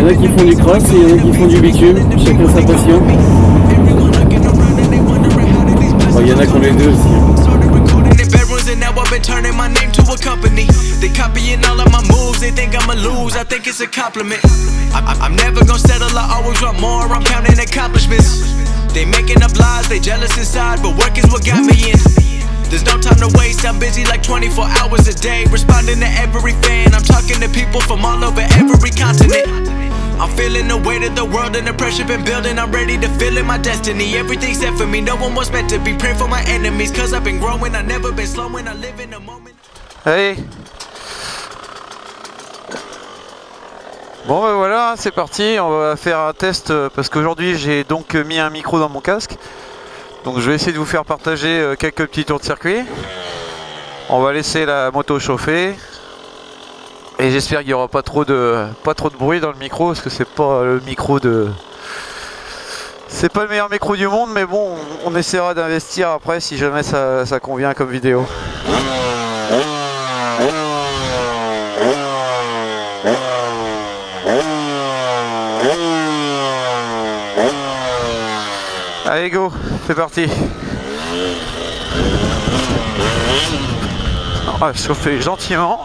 a qui font du cross et il y en a qui font du bitume, chacun sa passion. Bon, il y en a qui ont les deux aussi. And now I've been turning my name to a company. They copying all of my moves, they think I'ma lose, I think it's a compliment. I'm never gonna settle, I always want more, I'm counting accomplishments. They making up lies, they jealous inside, but work is what got me in. There's no time to waste, I'm busy like 24 hours a day, responding to every fan, I'm talking to people from all over every continent. I'm feeling the weight of the world and the pressure been building. I'm ready to feel in my destiny. Everything's set for me, no one was meant to be. Pray for my enemies, cause I've been growing. I've never been slowing, I live in the moment. Allez. Bon ben voilà, c'est parti, on va faire un test parce qu'aujourd'hui j'ai donc mis un micro dans mon casque. Donc je vais essayer de vous faire partager quelques petits tours de circuit. On va laisser la moto chauffer. Et j'espère qu'il n'y aura pas trop de bruit dans le micro parce que c'est pas le micro de... C'est pas le meilleur micro du monde, mais bon, on essaiera d'investir après si jamais ça convient comme vidéo. Allez go, c'est parti. On va chauffer gentiment.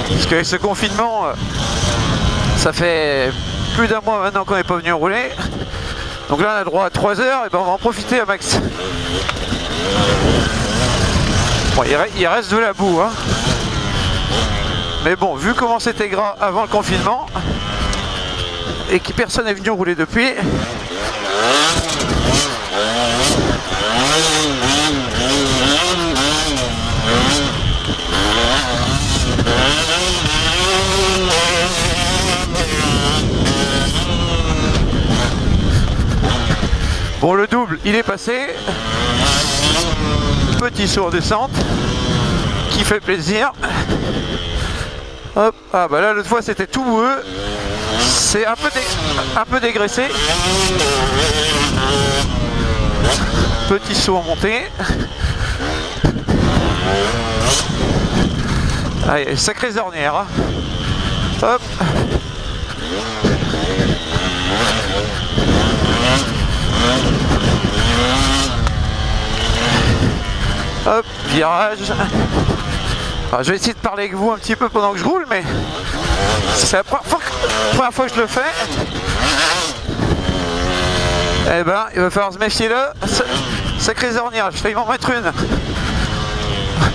Parce qu'avec ce confinement, ça fait plus d'un mois maintenant qu'on n'est pas venu rouler. Donc là on a droit à 3 heures, et ben on va en profiter à max. Bon, il reste de la boue, hein. Mais bon, vu comment c'était gras avant le confinement, et que personne n'est venu rouler depuis, bon, le double, il est passé. Petit saut en descente qui fait plaisir. Hop, ah bah là l'autre fois c'était tout boueux. C'est un peu dégraissé. Petit saut en montée. Allez, sacrée ornière, hein. Hop. Hop, virage. Alors, je vais essayer de parler avec vous un petit peu pendant que je roule, mais c'est la première fois que je le fais. Eh ben, il va falloir se méfier là. Sacré ornière, je failli m'en mettre une.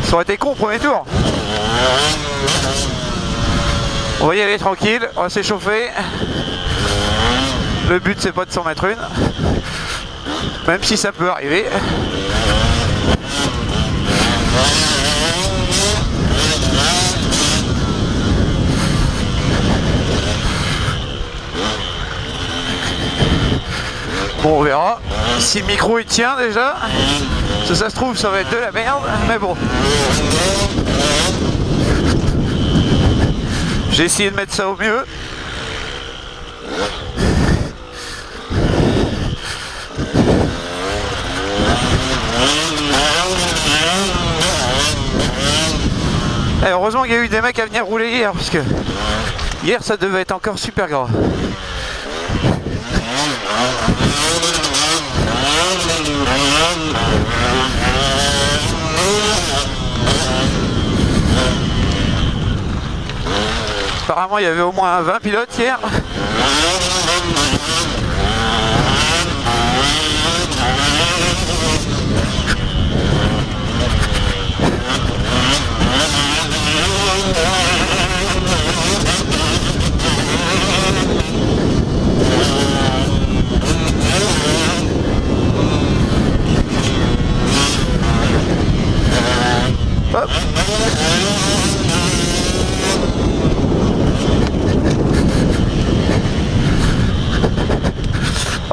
Ça aurait été con au premier tour. On va y aller tranquille, on va s'échauffer. Le but c'est pas de s'en mettre une, même si ça peut arriver. Bon, on verra si le micro il tient déjà. Ça se trouve ça va être de la merde, mais bon. J'ai essayé de mettre ça au mieux. Et heureusement qu'il y a eu des mecs à venir rouler hier, parce que hier ça devait être encore super gras. Apparemment il y avait au moins 20 pilotes hier. Hop.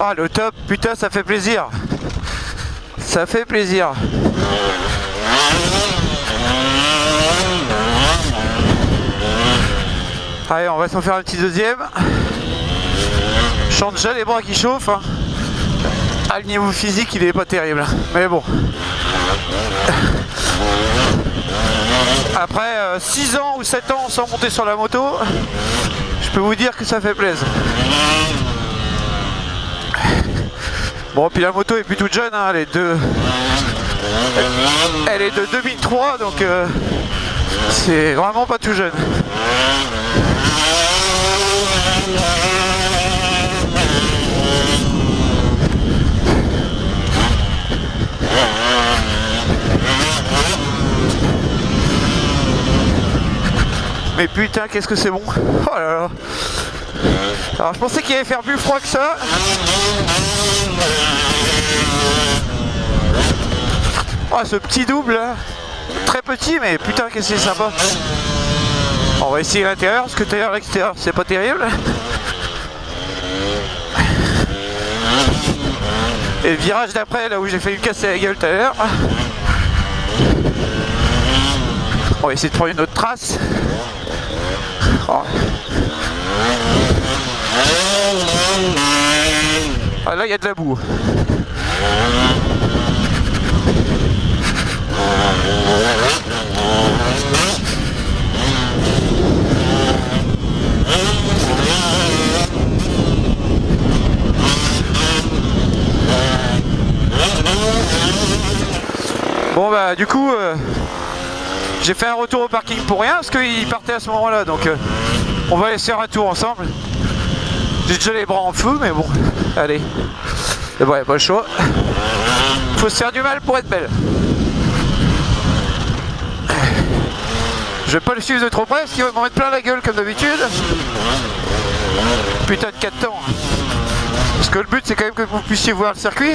Ah, le top, putain, ça fait plaisir. Ça fait plaisir. Allez, on va s'en faire un petit deuxième. Je sens déjà les bras qui chauffent, hein. Ah, le niveau physique il est pas terrible, mais bon. Après 6 ans ou 7 ans sans monter sur la moto, je peux vous dire que ça fait plaisir. Bon, puis la moto est plus toute jeune, hein, elle est de 2003, donc c'est vraiment pas tout jeune. Mais putain, qu'est-ce que c'est bon. Oh là là. Alors je pensais qu'il allait faire plus froid que ça. Oh, ce petit double là. Très petit, mais putain, qu'est-ce que c'est sympa. On va essayer l'intérieur, parce que d'ailleurs l'extérieur c'est pas terrible. Et le virage d'après, là où j'ai failli me casser la gueule tout à l'heure. On va essayer de prendre une autre trace. Oh. Ah, là il y a de la boue. Bon bah du coup j'ai fait un retour au parking pour rien parce qu'il partait à ce moment là, donc on va aller faire un tour ensemble. J'ai déjà les bras en feu, mais bon, allez. Et bon, y a pas le choix. Faut se faire du mal pour être belle. Je vais pas le suivre de trop près parce qu'il va m'en mettre plein la gueule comme d'habitude. Putain de 4 temps. Parce que le but c'est quand même que vous puissiez voir le circuit.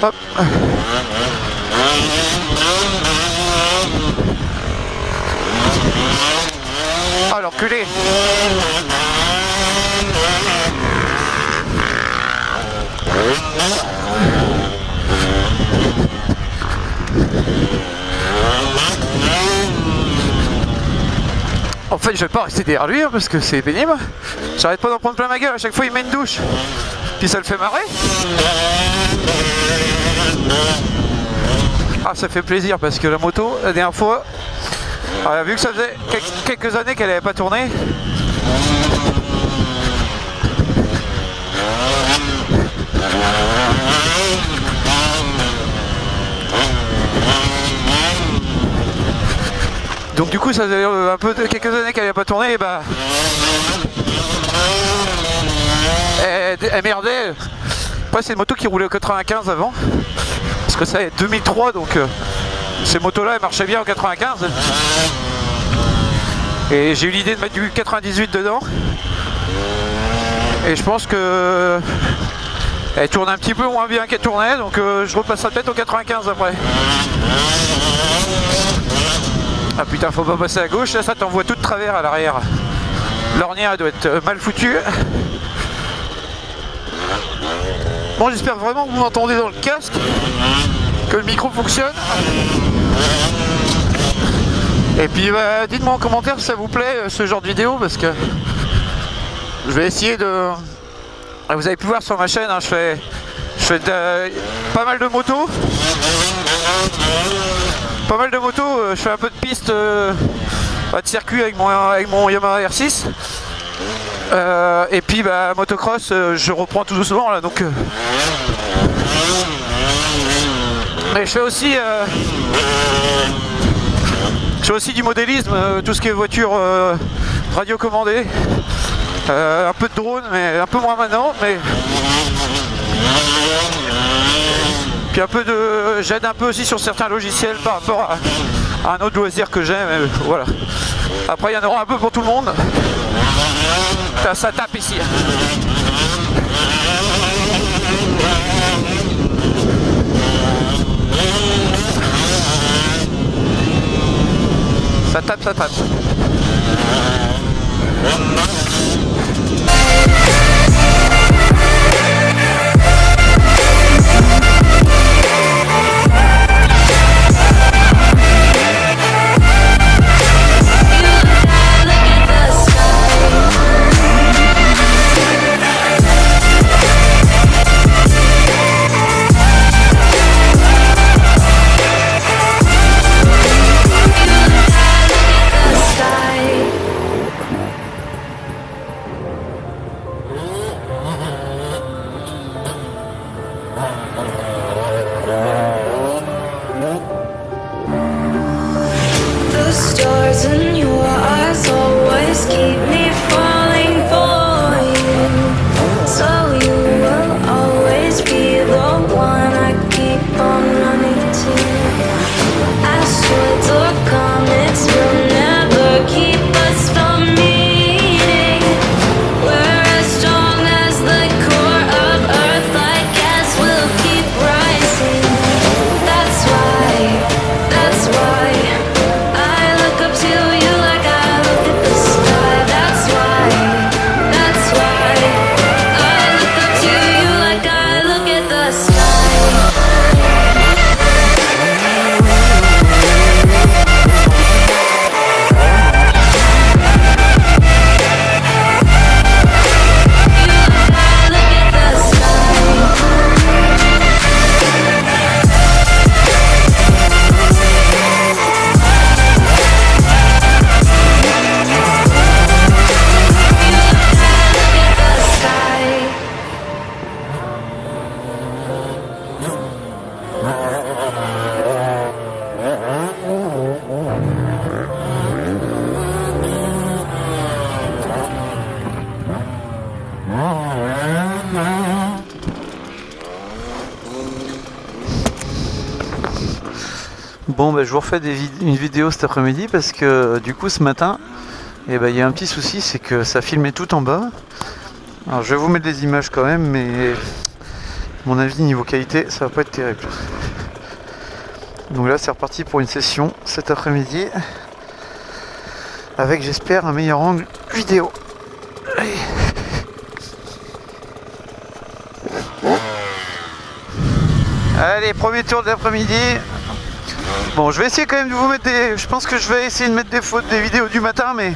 Hop. Ah l'enculé. En fait je vais pas rester derrière lui hein, parce que c'est pénible. J'arrête pas d'en prendre plein ma gueule, à chaque fois il met une douche. Puis ça le fait marrer. Ah ça fait plaisir parce que la moto, la dernière fois, alors, vu que ça faisait quelques années qu'elle n'avait pas tourné, donc du coup ça faisait un peu quelques années qu'elle n'avait pas tourné, et bah elle merdait. Après c'est une moto qui roulait au 95 avant, parce que ça est 2003, donc ces motos là elles marchaient bien en 95. Et j'ai eu l'idée de mettre du 98 dedans. Et je pense que elle tourne un petit peu moins bien qu'elle tournait, donc je repasserai peut-être au 95 après. Ah putain, faut pas passer à gauche, là ça t'envoie tout de travers à l'arrière. L'ornière doit être mal foutue. Bon, j'espère vraiment que vous m'entendez dans le casque, que le micro fonctionne. Et puis bah, dites-moi en commentaire si ça vous plaît ce genre de vidéo, parce que je vais essayer de... Vous avez pu voir sur ma chaîne, hein, je fais pas mal de motos. Pas mal de motos, je fais un peu de piste de circuit avec mon Yamaha R6. Et puis bah, motocross, je reprends tout doucement là, donc... Mais je fais aussi du modélisme, tout ce qui est voiture radiocommandée, un peu de drone, mais un peu moins maintenant, mais puis j'aide un peu aussi sur certains logiciels par rapport à un autre loisir que j'aime, voilà. Après il y en aura un peu pour tout le monde. Ça tape ici. Ça tape, ça tape. Bon, bah, je vous refais une vidéo cet après-midi parce que du coup ce matin, il y a un petit souci, c'est que ça filmait tout en bas. Alors je vais vous mettre des images quand même, mais à mon avis niveau qualité ça va pas être terrible. Donc là c'est reparti pour une session cet après-midi avec, j'espère, un meilleur angle vidéo. Allez. Allez, premier tour de l'après-midi. Bon, je vais essayer quand même de vous mettre des... Je pense que je vais essayer de mettre des vidéos du matin, mais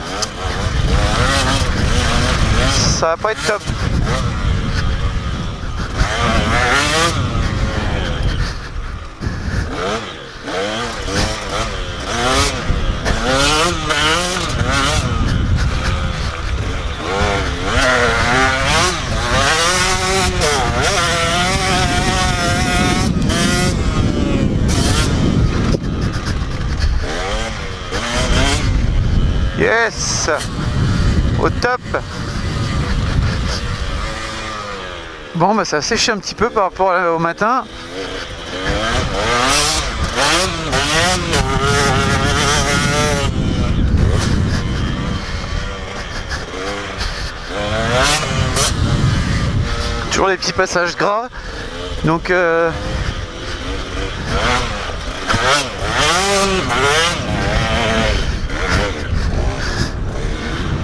ça va pas être top. Yes, au top. Bon, bah ça a séché un petit peu par rapport au matin. Toujours les petits passages gras. Donc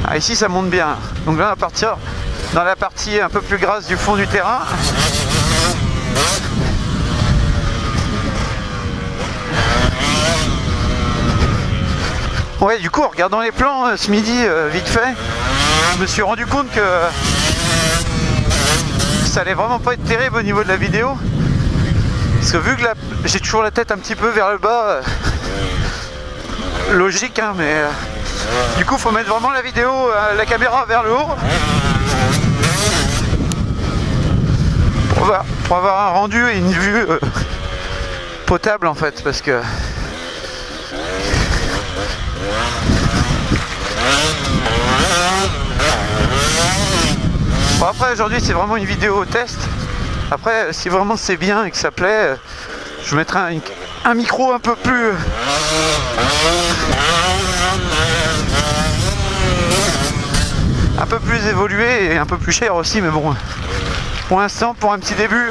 ah, ici ça monte bien. Donc là on va partir dans la partie un peu plus grasse du fond du terrain. Ouais, du coup en regardant les plans ce midi vite fait, je me suis rendu compte que ça allait vraiment pas être terrible au niveau de la vidéo. Parce que vu que j'ai toujours la tête un petit peu vers le bas, logique hein, mais du coup faut mettre vraiment la vidéo, la caméra vers le haut pour avoir un rendu et une vue potable en fait, parce que bon, après aujourd'hui c'est vraiment une vidéo test. Après si vraiment c'est bien et que ça plaît, je mettrai un micro un peu plus évolué et un peu plus cher aussi, mais bon, pour l'instant, pour un petit début,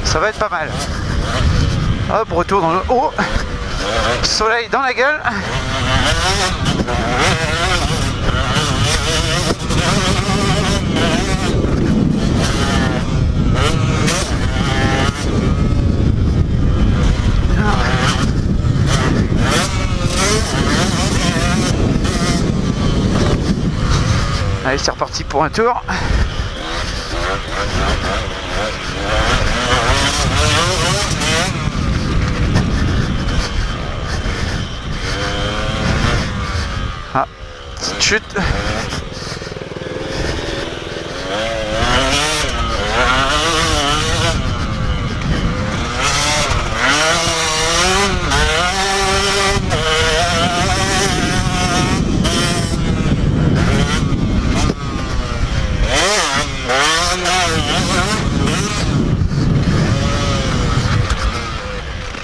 ça va être pas mal. Hop, retour dans le haut, soleil dans la gueule. Allez, c'est reparti pour un tour. Ah, petite chute.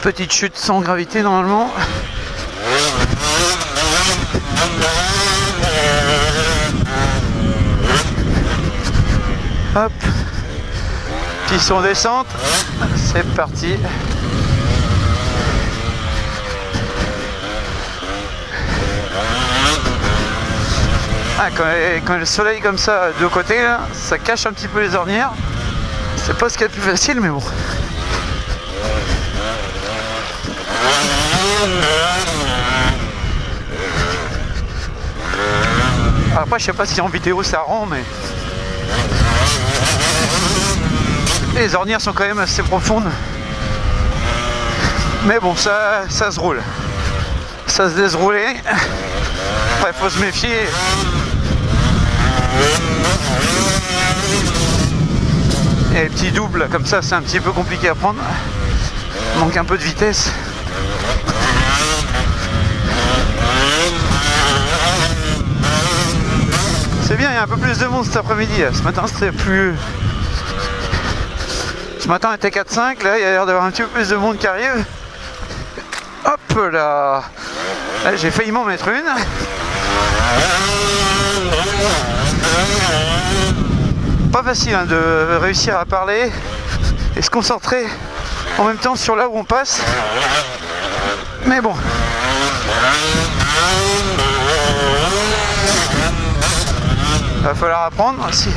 Petite chute sans gravité normalement. Hop. Petit son descente. C'est parti. Ah, quand le soleil comme ça de côté, là, ça cache un petit peu les ornières. C'est pas ce qu'il y a de plus facile, mais bon. Après je sais pas si en vidéo ça rend, mais les ornières sont quand même assez profondes. Mais bon, ça se roule. Ça se laisse rouler. Après faut se méfier. Et les petits doubles comme ça c'est un petit peu compliqué à prendre. Manque un peu de vitesse. C'est bien, il y a un peu plus de monde cet après-midi. Ce matin c'était plus Ce matin on était 4-5, là il y a l'air d'avoir un petit peu plus de monde qui arrive. Hop là, là j'ai failli m'en mettre une. Pas facile hein, de réussir à parler et se concentrer en même temps sur là où on passe. Mais bon. Il va falloir apprendre si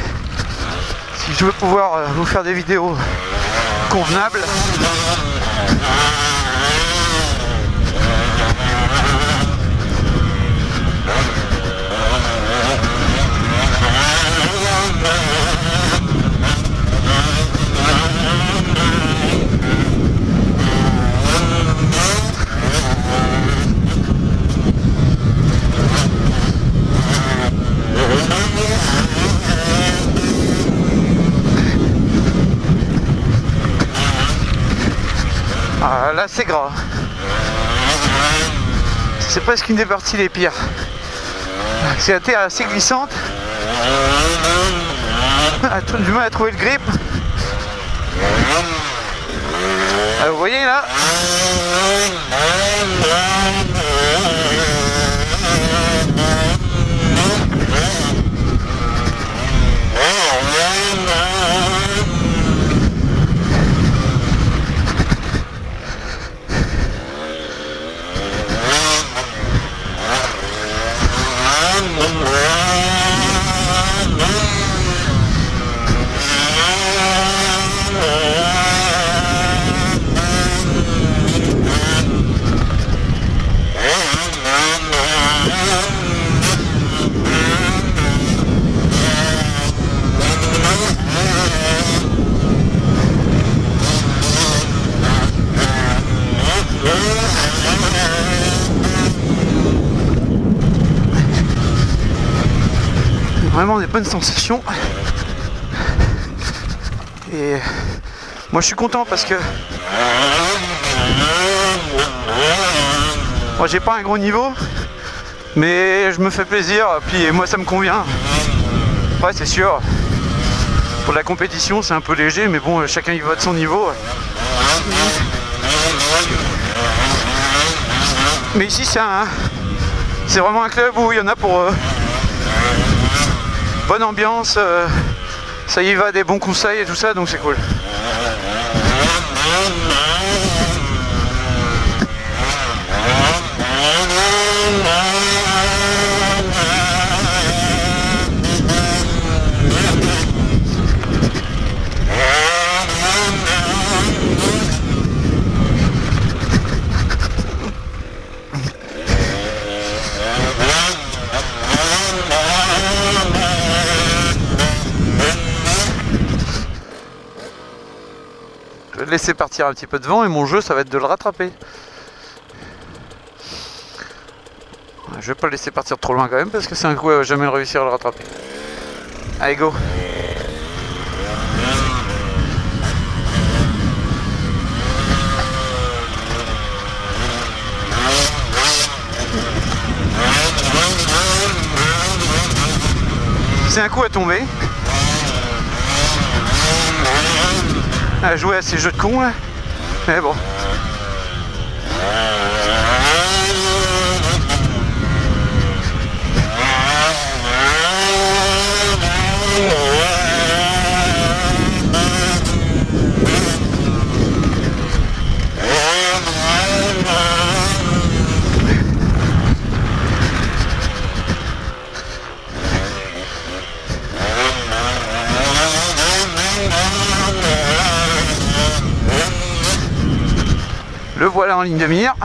je veux pouvoir vous faire des vidéos convenables. Ah, là c'est gras. C'est presque une des parties les pires. C'est la terre assez glissante. Du mal à trouver le grip. Ah, vous voyez là. Vraiment des bonnes sensations. Et moi je suis content parce que moi j'ai pas un gros niveau, mais je me fais plaisir, puis moi ça me convient. Ouais, c'est sûr, pour la compétition c'est un peu léger, mais bon, chacun y va de son niveau. Mais ici c'est vraiment un club où il y en a pour bonne ambiance, ça y va, des bons conseils et tout ça, donc c'est cool. Je vais le laisser partir un petit peu devant et mon jeu ça va être de le rattraper. Je vais pas le laisser partir trop loin quand même parce que c'est un coup à jamais réussir à le rattraper. Allez go. C'est un coup à tomber. À jouer à ces jeux de cons là. Mais bon. Le voilà en ligne de mire.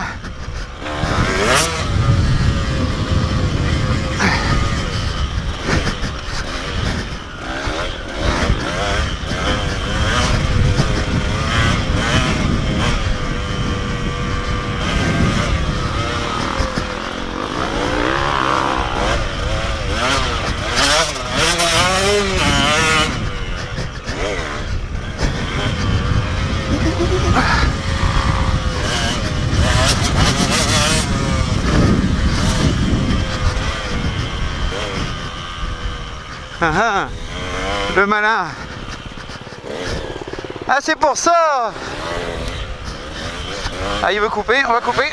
Ah ah, le malin. Ah, c'est pour ça. Ah, il veut couper, on va couper.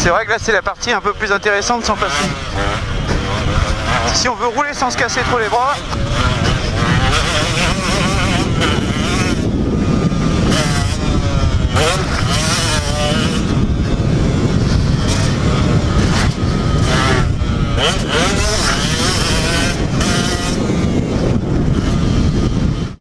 C'est vrai que là c'est la partie un peu plus intéressante sans passer. Si on veut rouler sans se casser trop les bras,